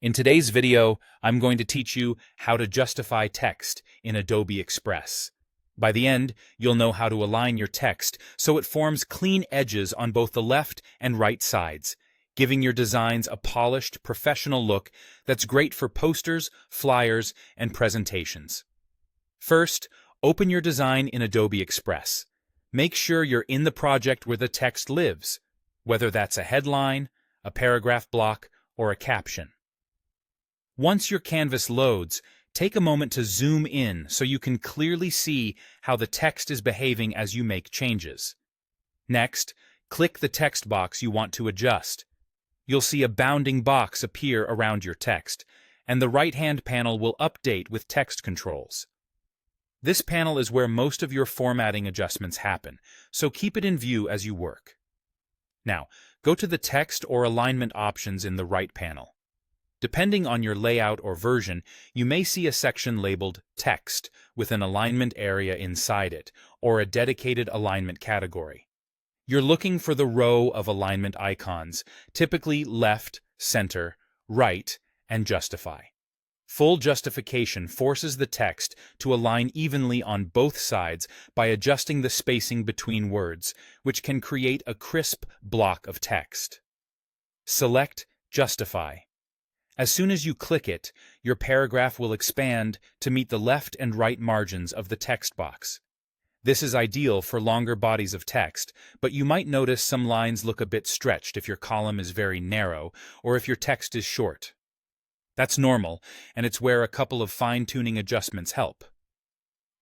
In today's video, I'm going to teach you how to justify text in Adobe Express. By the end, you'll know how to align your text so it forms clean edges on both the left and right sides, giving your designs a polished, professional look that's great for posters, flyers, and presentations. First, open your design in Adobe Express. Make sure you're in the project where the text lives, whether that's a headline, a paragraph block, or a caption. Once your canvas loads, take a moment to zoom in so you can clearly see how the text is behaving as you make changes. Next, click the text box you want to adjust. You'll see a bounding box appear around your text, and the right-hand panel will update with text controls. This panel is where most of your formatting adjustments happen, so keep it in view as you work. Now, go to the text or alignment options in the right panel. Depending on your layout or version, you may see a section labeled Text with an alignment area inside it, or a dedicated alignment category. You're looking for the row of alignment icons, typically left, center, right, and justify. Full justification forces the text to align evenly on both sides by adjusting the spacing between words, which can create a crisp block of text. Select Justify. As soon as you click it, your paragraph will expand to meet the left and right margins of the text box. This is ideal for longer bodies of text, but you might notice some lines look a bit stretched if your column is very narrow or if your text is short. That's normal, and it's where a couple of fine-tuning adjustments help.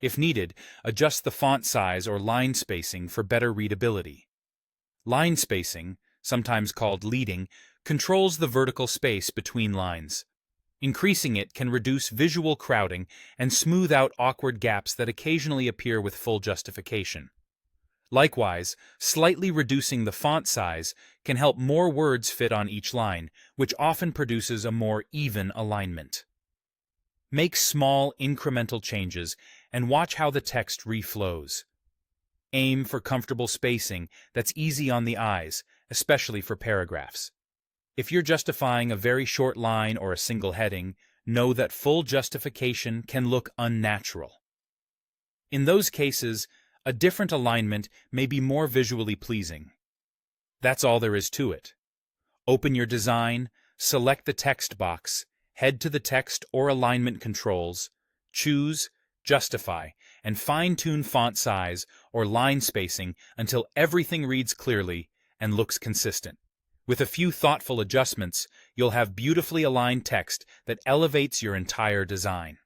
If needed, adjust the font size or line spacing for better readability. Line spacing, sometimes called leading, controls the vertical space between lines. Increasing it can reduce visual crowding and smooth out awkward gaps that occasionally appear with full justification. Likewise, slightly reducing the font size can help more words fit on each line, which often produces a more even alignment. Make small, incremental changes and watch how the text reflows. Aim for comfortable spacing that's easy on the eyes, especially for paragraphs. If you're justifying a very short line or a single heading, know that full justification can look unnatural. In those cases, a different alignment may be more visually pleasing. That's all there is to it. Open your design, select the text box, head to the text or alignment controls, choose Justify, and fine-tune font size or line spacing until everything reads clearly and looks consistent. With a few thoughtful adjustments, you'll have beautifully aligned text that elevates your entire design.